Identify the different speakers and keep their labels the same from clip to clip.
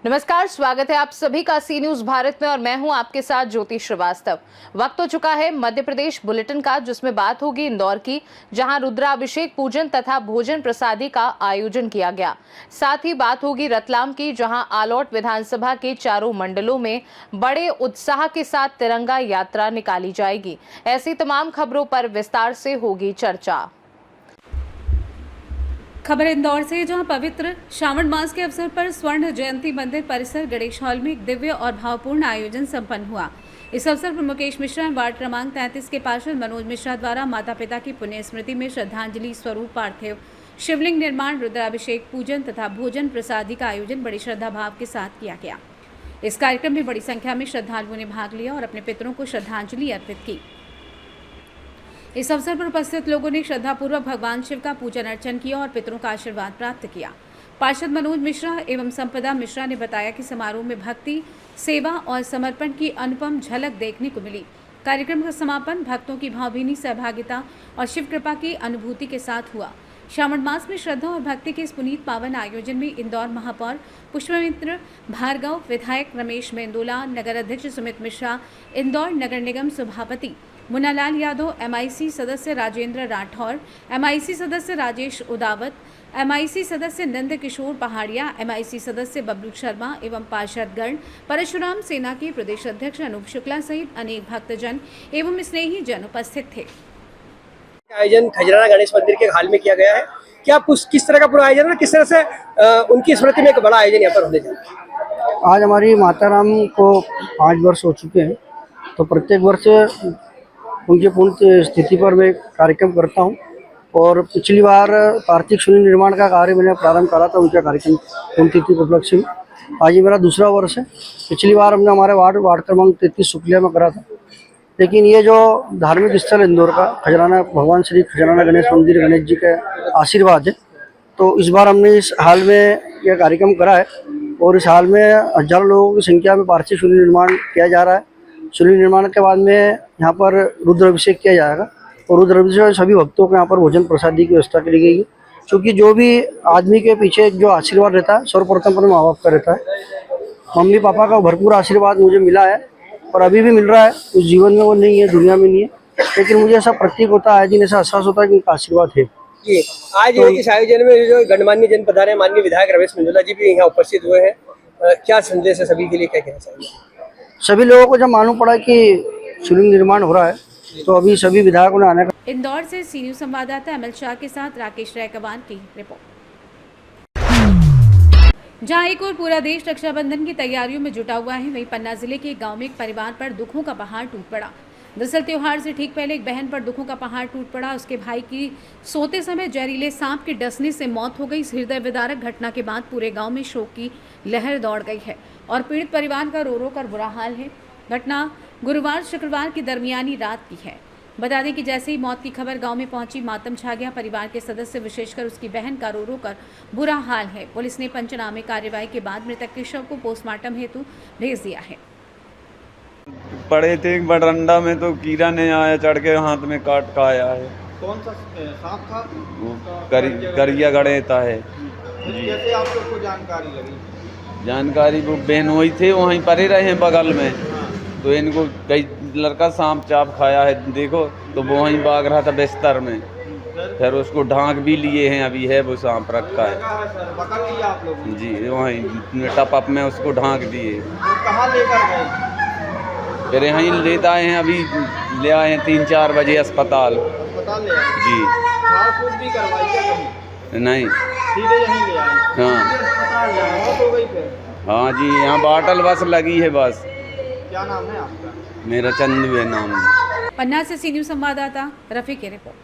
Speaker 1: नमस्कार, स्वागत है आप सभी का सी न्यूज भारत में और मैं हूं आपके साथ ज्योति श्रीवास्तव। वक्त हो चुका है मध्य प्रदेश बुलेटिन का, जिसमें बात होगी इंदौर की, जहां रुद्राभिषेक पूजन तथा भोजन प्रसादी का आयोजन किया गया। साथ ही बात होगी रतलाम की, जहां आलोट विधानसभा के चारों मंडलों में बड़े उत्साह के साथ तिरंगा यात्रा निकाली जाएगी। ऐसी तमाम खबरों पर विस्तार से होगी चर्चा।
Speaker 2: खबर इंदौर से, जहां पवित्र श्रावण मास के अवसर पर स्वर्ण जयंती मंदिर परिसर गणेश हॉल में एक दिव्य और भावपूर्ण आयोजन संपन्न हुआ। इस अवसर पर मुकेश मिश्रा वार्ड क्रमांक 33 के पार्षद मनोज मिश्रा द्वारा माता पिता की पुण्य स्मृति में श्रद्धांजलि स्वरूप पार्थिव शिवलिंग निर्माण, रुद्राभिषेक पूजन तथा भोजन प्रसादी का आयोजन बड़ी श्रद्धा भाव के साथ किया गया। इस कार्यक्रम में बड़ी संख्या में श्रद्धालुओं ने भाग लिया और अपने पितरों को श्रद्धांजलि अर्पित की। इस अवसर पर उपस्थित लोगों ने श्रद्धापूर्वक भगवान शिव का पूजन अर्चन किया और पितरों का आशीर्वाद प्राप्त किया। पार्षद मनोज मिश्रा एवं संपदा मिश्रा ने बताया कि समारोह में भक्ति, सेवा और समर्पण की अनुपम झलक देखने को मिली। कार्यक्रम का समापन भक्तों की भावभीनी सहभागिता और शिव कृपा की अनुभूति के साथ हुआ। श्रावण मास में श्रद्धा और भक्ति के इस पुनीत पावन आयोजन में इंदौर महापौर पुष्पमित्र भार्गव, विधायक रमेश मेंदोला, नगर अध्यक्ष सुमित मिश्रा, इंदौर नगर निगम सभापति मुन्नालाल यादव, MIC सदस्य राजेंद्र राठौर, MIC सदस्य राजेश उदावत, MIC सदस्य नंद किशोर पहाड़िया, MIC सदस्य बबलू शर्मा एवं पार्षदगण, परशुराम सेना के प्रदेश अध्यक्ष अनूप शुक्ला सहित अनेक भक्तजन एवं स्नेही जन उपस्थित थे।
Speaker 3: आयोजन खजराना गणेश मंदिर के हाल में किया गया है। क्या किस तरह का पूरा आयोजन है, किस तरह से उनकी स्मृति में एक बड़ा आयोजन यहाँ पर होने जा रहा है?
Speaker 4: आज हमारी माता राम को 5 वर्ष हो चुके हैं, तो प्रत्येक वर्ष उनकी पूर्ण स्थिति पर मैं कार्यक्रम करता हूं। और पिछली बार पार्थिव शिवलिंग निर्माण का कार्य मैंने प्रारंभ करा था उनका कार्यक्रम पूर्ण तिथि के उपलक्ष्य में। आज ये मेरा दूसरा वर्ष है। पिछली बार हमने हमारे वार्ड क्रमांक 33 शुक्लिया में करा था, लेकिन ये जो धार्मिक स्थल इंदौर का खजराना, भगवान श्री खजराना गणेश मंदिर, गणेश जी का आशीर्वाद है, तो इस बार हमने इस हाल में यह कार्यक्रम करा है और इस हाल में हजारों लोगों की संख्या में पार्थिव शिवलिंग निर्माण किया जा रहा है। शिवलिंग निर्माण के बाद में यहाँ पर रुद्राभिषेक किया जाएगा और रुद्राभिषेक सभी भक्तों को यहाँ पर भोजन प्रसादी की व्यवस्था की गई है, क्योंकि जो भी आदमी के पीछे जो आशीर्वाद रहता है सर्वप्रथम पर माँ बाप का रहता है। मम्मी पापा का भरपूर आशीर्वाद मुझे मिला है और अभी भी मिल रहा है। उस जीवन में वो नहीं है, दुनिया में नहीं है, लेकिन मुझे ऐसा प्रतीक होता है, दिन ऐसा एहसास होता है कि उनका आशीर्वाद है।
Speaker 3: जी, आज तो इस आयोजन में जो गणमान्य जन पधारे, माननीय विधायक रमेश मेंदोला जी भी यहाँ उपस्थित हुए हैं। क्या संदेश है सभी के लिए, क्या कहना चाहिए?
Speaker 4: सभी लोगों को जब मालूम पड़ा कि शिवलिंग निर्माण हो रहा है, तो अभी सभी विधायकों ने आने का।
Speaker 2: इंदौर से सी न्यूज संवाददाता अमल शाह के साथ राकेश रैकवान की रिपोर्ट। जहां एक और पूरा देश रक्षाबंधन की तैयारियों में जुटा हुआ है, वहीं पन्ना जिले के गांव में एक परिवार पर दुखों का पहाड़ टूट पड़ा। दरअसल त्योहार से ठीक पहले एक बहन पर दुखों का पहाड़ टूट पड़ा। उसके भाई की सोते समय जहरीले सांप के डसने से मौत हो गई। इस हृदय विदारक घटना के बाद पूरे गांव में शोक की लहर दौड़ गई है और पीड़ित परिवार का रो रो कर बुरा हाल है। घटना गुरुवार शुक्रवार की दरमियानी रात की है। बता दें कि जैसे ही मौत की खबर गांव में पहुंची, मातम छा गया। परिवार के सदस्य, विशेषकर उसकी बहन का रो रो कर बुरा हाल है। पुलिस ने पंचनामे कार्यवाही के बाद मृतक के शव को पोस्टमार्टम हेतु भेज दिया है।
Speaker 5: पड़े थे बरंडा में, तो कीड़ा ने आया, चढ़ के हाथ में काट का आया है।
Speaker 6: कौन सा सांप था?
Speaker 5: करिया गणेता है।
Speaker 6: कैसे आपको जानकारी लगी?
Speaker 5: जानकारी वो बहनोई थे, वहीं परे रहे हैं बगल में, तो इनको कई लड़का सांप चाप खाया है, देखो तो वो वहीं भाग रहा था बिस्तर में। फिर उसको ढांक भी लिए हैं, अभी है वो सांप रखा है।
Speaker 6: पकड़ लिया आप लोग?
Speaker 5: जी, वहीं टप में उसको ढांक दिए।
Speaker 6: कहाँ लेकर गए?
Speaker 5: फिर यहीं लेता आए हैं, अभी ले आए हैं 3-4 बजे अस्पताल।
Speaker 6: अस्पताल ले आए?
Speaker 5: जी।
Speaker 6: झाड़-फूक भी करवाई क्या कहीं?
Speaker 5: नहीं,
Speaker 6: सीधे यहीं ले आए?
Speaker 5: हाँ।
Speaker 6: अस्पताल ले आए? मौत हो गई फिर?
Speaker 5: हाँ जी, यहाँ बाटल बस लगी है बस।
Speaker 6: क्या नाम है आपका?
Speaker 5: मेरा चंदू है नाम।
Speaker 2: पन्ना से सी न्यूज संवाददाता रफी की रिपोर्ट।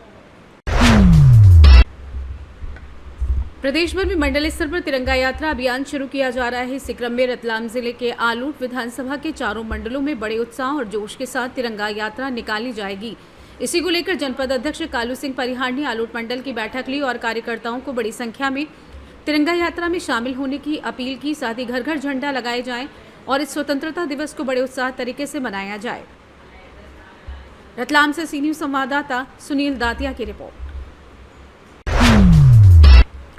Speaker 2: प्रदेश भर में मंडल स्तर पर तिरंगा यात्रा अभियान शुरू किया जा रहा है। इसी क्रम में रतलाम जिले के आलोट विधानसभा के चारों मंडलों में बड़े उत्साह और जोश के साथ तिरंगा यात्रा निकाली जाएगी। इसी को लेकर जनपद अध्यक्ष कालू सिंह परिहार ने आलोट मंडल की बैठक ली और कार्यकर्ताओं को बड़ी संख्या में तिरंगा यात्रा में शामिल होने की अपील की। साथ ही घर घर झंडा लगाए जाए और इस स्वतंत्रता दिवस को बड़े उत्साह तरीके से मनाया जाए। रतलाम से सी न्यूज संवाददाता सुनील दातिया की रिपोर्ट।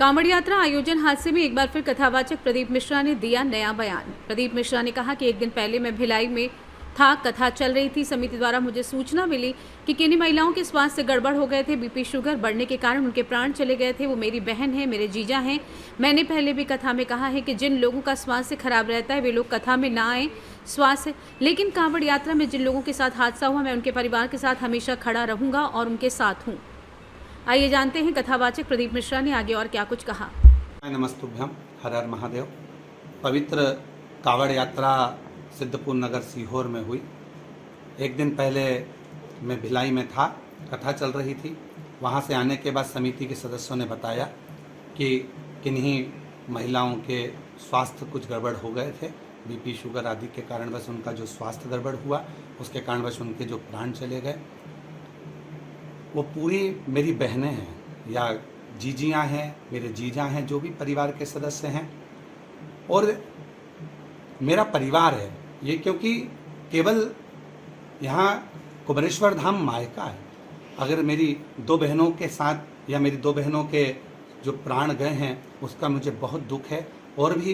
Speaker 2: कांवड़ यात्रा आयोजन हादसे में एक बार फिर कथावाचक प्रदीप मिश्रा ने दिया नया बयान। प्रदीप मिश्रा ने कहा कि एक दिन पहले मैं भिलाई में था, कथा चल रही थी। समिति द्वारा मुझे सूचना मिली कि किन्हीं महिलाओं के स्वास्थ्य से गड़बड़ हो गए थे, बीपी शुगर बढ़ने के कारण उनके प्राण चले गए थे। वो मेरी बहन है, मेरे जीजा हैं। मैंने पहले भी कथा में कहा है कि जिन लोगों का स्वास्थ्य खराब रहता है वे लोग कथा में ना आए। स्वास्थ्य लेकिन कांवड़ यात्रा में जिन लोगों के साथ हादसा हुआ, मैं उनके परिवार के साथ हमेशा खड़ा रहूंगा और उनके साथ हूँ। आइए जानते हैं कथावाचक प्रदीप मिश्रा ने आगे और क्या कुछ कहा।
Speaker 7: नमस्तुभ्यम, हर हर महादेव। पवित्र कावड़ यात्रा सिद्धपुर नगर सीहोर में हुई। एक दिन पहले मैं भिलाई में था, कथा चल रही थी। वहाँ से आने के बाद समिति के सदस्यों ने बताया कि किन्हीं महिलाओं के स्वास्थ्य कुछ गड़बड़ हो गए थे, बीपी शुगर आदि के कारणवश उनका जो स्वास्थ्य गड़बड़ हुआ, उसके कारणवश उनके जो प्राण चले गए। वो पूरी मेरी बहनें हैं या जीजियाँ हैं, मेरे जीजा हैं, जो भी परिवार के सदस्य हैं और मेरा परिवार है ये, क्योंकि केवल यहाँ कुबेरेश्वर धाम मायका है। अगर मेरी दो बहनों के साथ या मेरी दो बहनों के जो प्राण गए हैं उसका मुझे बहुत दुख है। और भी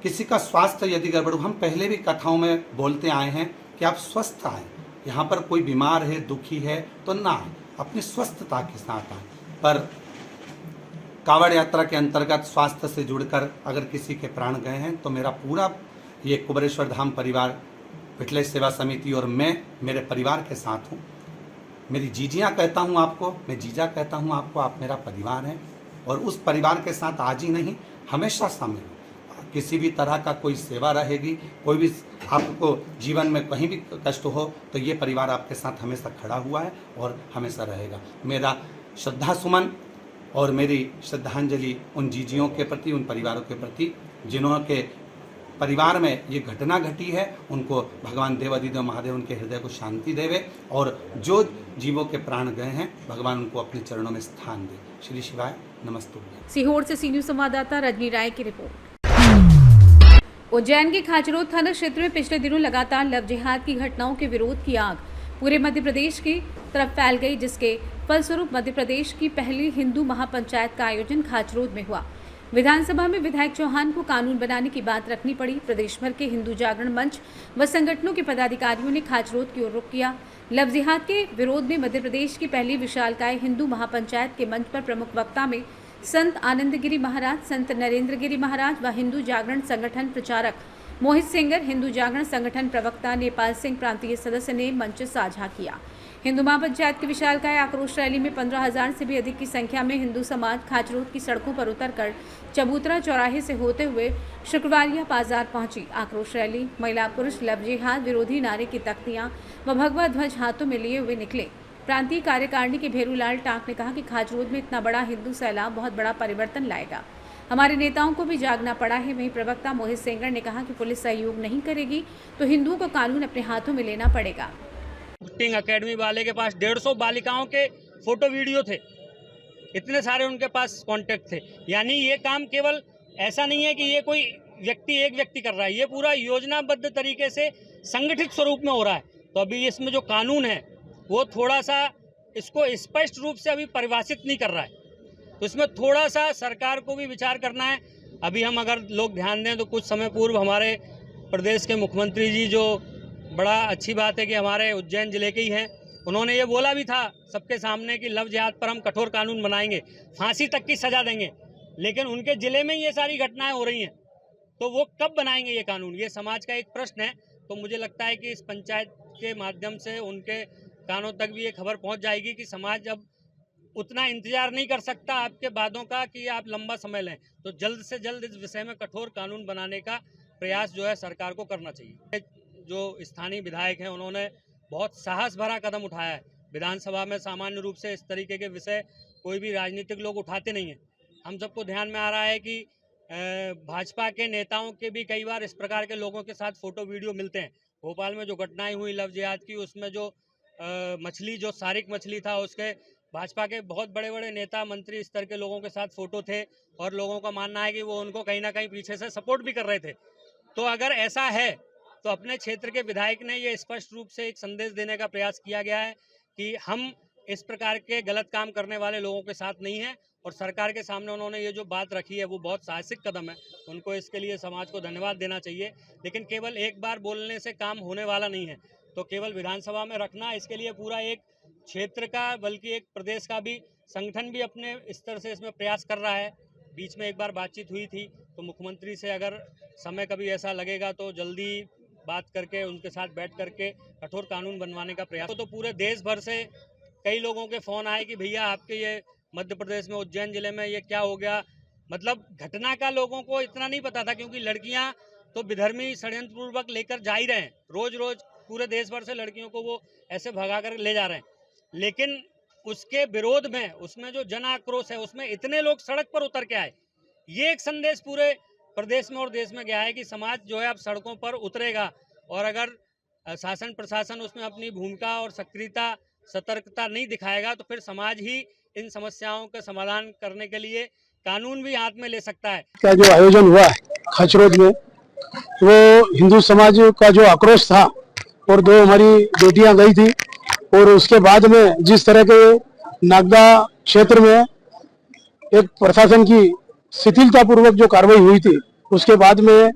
Speaker 7: किसी का स्वास्थ्य यदि गड़बड़, हम पहले भी कथाओं में बोलते आए हैं कि आप स्वस्थ आएँ, यहाँ पर कोई बीमार है, दुखी है तो ना आए, अपनी स्वस्थता के साथ आए। पर कावड़ यात्रा के अंतर्गत स्वास्थ्य से जुड़कर अगर किसी के प्राण गए हैं तो मेरा पूरा ये कुबेरेश्वर धाम परिवार, पिटले सेवा समिति और मैं मेरे परिवार के साथ हूँ। मेरी जीजियाँ कहता हूँ आपको, मैं जीजा कहता हूँ आपको, आप मेरा परिवार हैं और उस परिवार के साथ आज ही नहीं हमेशा शामिल हूँ। किसी भी तरह का कोई सेवा रहेगी, कोई भी आपको जीवन में कहीं भी कष्ट हो तो ये परिवार आपके साथ हमेशा खड़ा हुआ है और हमेशा रहेगा। मेरा श्रद्धा सुमन और मेरी श्रद्धांजलि उन जीजियों के प्रति, उन परिवारों के प्रति जिन्हों के परिवार में ये घटना घटी है। उनको भगवान देवाधिदेव महादेव उनके हृदय को शांति देवे और जो जीवों के प्राण गए हैं भगवान उनको अपने चरणों में स्थान दे। श्री शिवाय, नमस्तु।
Speaker 2: सीहोर से सी न्यूज संवाददाता रजनी राय की रिपोर्ट। उज्जैन के खाचरोद थाना क्षेत्र में पिछले दिनों लगातार लव जिहाद की घटनाओं के विरोध की आग पूरे मध्य प्रदेश की तरफ फैल गई, जिसके फलस्वरूप मध्य प्रदेश की पहली हिंदू महापंचायत का आयोजन खाचरोद में हुआ। विधानसभा में विधायक चौहान को कानून बनाने की बात रखनी पड़ी। प्रदेश भर के हिंदू जागरण मंच व संगठनों के पदाधिकारियों ने खाचरोद की ओर रुख किया। लव जिहाद के विरोध में मध्य प्रदेश की पहली विशालकाय हिंदू महापंचायत के मंच पर प्रमुख वक्ता में संत आनंदगिरी महाराज, संत नरेंद्रगिरी महाराज व हिंदू जागरण संगठन प्रचारक मोहित सेंगर, हिंदू जागरण संगठन प्रवक्ता नेपाल सिंह प्रांतीय सदस्य ने मंच साझा किया। हिंदू महापंचायत की विशालकाय आक्रोश रैली में 15,000 से भी अधिक की संख्या में हिंदू समाज खाचरोद की सड़कों पर उतरकर चबूतरा चौराहे से होते हुए शुक्रवारिया बाजार पहुंची। आक्रोश रैली महिला पुरुष लव जिहाद विरोधी नारे की तख्तियां व भगवा ध्वज हाथों में लिए हुए निकले। प्रांतीय कार्यकारिणी के भेरूलाल टाक ने कहा कि खाचरोद में इतना बड़ा हिंदू सैलाब बहुत बड़ा परिवर्तन लाएगा। हमारे नेताओं को भी जागना पड़ा है। वहीं प्रवक्ता मोहित सेंगर ने कहा कि पुलिस सहयोग नहीं करेगी तो हिंदुओं को कानून अपने हाथों में लेना पड़ेगा।
Speaker 8: एक्टिंग एकेडमी वाले के पास 150 बालिकाओं के फोटो वीडियो थे, इतने सारे उनके पास कांटेक्ट थे। यानी ये काम केवल ऐसा नहीं है कि ये कोई एक व्यक्ति कर रहा है, ये पूरा योजनाबद्ध तरीके से संगठित स्वरूप में हो रहा है। तो अभी इसमें जो कानून है वो थोड़ा सा इसको स्पष्ट रूप से अभी परिभाषित नहीं कर रहा है, तो इसमें थोड़ा सा सरकार को भी विचार करना है। अभी हम अगर लोग ध्यान दें तो कुछ समय पूर्व हमारे प्रदेश के मुख्यमंत्री जी, जो बड़ा अच्छी बात है कि हमारे उज्जैन जिले के ही हैं, उन्होंने ये बोला भी था सबके सामने कि लव जिहाद पर हम कठोर कानून बनाएंगे, फांसी तक की सजा देंगे। लेकिन उनके जिले में ये सारी घटनाएं हो रही हैं, तो वो कब बनाएंगे ये कानून? ये समाज का एक प्रश्न है। तो मुझे लगता है कि इस पंचायत के माध्यम से उनके कानों तक भी ये खबर पहुंच जाएगी कि समाज अब उतना इंतजार नहीं कर सकता आपके वादों का कि आप लंबा समय लें। तो जल्द से जल्द इस विषय में कठोर कानून बनाने का प्रयास जो है सरकार को करना चाहिए। जो स्थानीय विधायक हैं उन्होंने बहुत साहस भरा कदम उठाया है। विधानसभा में सामान्य रूप से इस तरीके के विषय कोई भी राजनीतिक लोग उठाते नहीं हैं। हम सबको ध्यान में आ रहा है कि भाजपा के नेताओं के भी कई बार इस प्रकार के लोगों के साथ फोटो वीडियो मिलते हैं। भोपाल में जो घटनाएं हुई लव जिहाद की, उसमें जो मछली, जो सारिक मछली था, उसके भाजपा के बहुत बड़े बड़े नेता मंत्री इस तरह के लोगों के साथ फोटो थे और लोगों का मानना है कि वो उनको कहीं ना कहीं पीछे से सपोर्ट भी कर रहे थे। तो अगर ऐसा है तो अपने क्षेत्र के विधायक ने ये स्पष्ट रूप से एक संदेश देने का प्रयास किया गया है कि हम इस प्रकार के गलत काम करने वाले लोगों के साथ नहीं है। और सरकार के सामने उन्होंने ये जो बात रखी है वो बहुत साहसिक कदम है, उनको इसके लिए समाज को धन्यवाद देना चाहिए। लेकिन केवल एक बार बोलने से काम होने वाला नहीं है, तो केवल विधानसभा में रखना, इसके लिए पूरा एक क्षेत्र का बल्कि एक प्रदेश का भी संगठन भी अपने स्तर से इसमें प्रयास कर रहा है। बीच में एक बार बातचीत हुई थी, तो मुख्यमंत्री से अगर समय कभी ऐसा लगेगा तो जल्दी बात करके उनके साथ बैठ करके कठोर कानून बनवाने का प्रयास। तो पूरे देश भर से कई लोगों के फ़ोन आए कि भैया आपके ये मध्य प्रदेश में उज्जैन जिले में ये क्या हो गया। मतलब घटना का लोगों को इतना नहीं पता था, क्योंकि लड़कियां तो विधर्मी षड्यंत्र पूर्वक लेकर जा ही रहे हैं, रोज रोज पूरे देश भर से लड़कियों को वो ऐसे भगा कर ले जा रहे हैं। लेकिन उसके विरोध में, उसमें जो जन आक्रोश है, उसमें इतने लोग सड़क पर उतर के आए। ये एक संदेश पूरे प्रदेश में और देश में गया है कि समाज जो है अब सड़कों पर उतरेगा, और अगर शासन प्रशासन उसमें अपनी भूमिका और सक्रियता सतर्कता नहीं दिखाएगा तो फिर समाज ही इन समस्याओं का समाधान करने के लिए कानून भी हाथ में ले सकता है।
Speaker 9: का जो आयोजन हुआ खचरोद में, वो हिंदू समाज का जो आक्रोश था, और 2 हमारी बेटियां गई थी, और उसके बाद में जिस तरह के नागदा क्षेत्र में एक प्रशासन की शिथिलता पूर्वक जो कार्रवाई हुई थी, उसके बाद में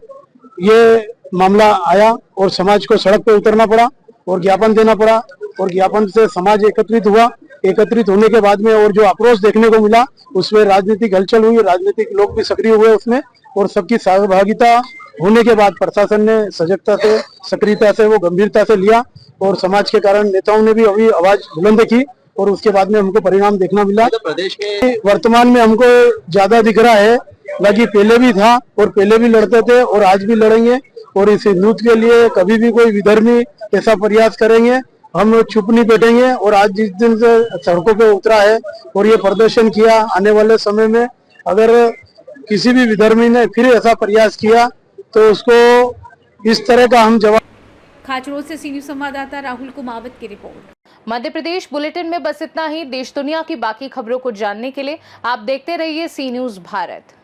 Speaker 9: ये मामला आया और समाज को सड़क पर उतरना पड़ा और ज्ञापन देना पड़ा, और ज्ञापन से समाज एकत्रित हुआ। एकत्रित होने के बाद में और जो आक्रोश देखने को मिला, उसमें राजनीतिक हलचल हुई, राजनीतिक लोग भी सक्रिय हुए उसमें, और सबकी सहभागिता होने के बाद प्रशासन ने सजगता से, सक्रियता से, वो गंभीरता से लिया, और समाज के कारण नेताओं ने भी अभी आवाज बुलंद की, और उसके बाद में हमको परिणाम देखना मिला। प्रदेश के वर्तमान में हमको ज्यादा दिख रहा है, बाकी पहले भी था और पहले भी लड़ते थे और आज भी लड़ेंगे, और इस हिंदुत्व के लिए कभी भी कोई विधर्मी ऐसा प्रयास करेंगे हम चुप नहीं बैठेंगे। और आज जिस दिन से सड़कों पे उतरा है और ये प्रदर्शन किया, आने वाले समय में अगर किसी भी विधर्मी ने फिर ऐसा प्रयास किया तो उसको इस तरह का हम जवाब।
Speaker 2: खाचरोद से सी न्यूज़ संवाददाता राहुल कुमावत की रिपोर्ट।
Speaker 1: मध्य प्रदेश बुलेटिन में बस इतना ही। देश दुनिया की बाकी खबरों को जानने के लिए आप देखते रहिए सी न्यूज़ भारत।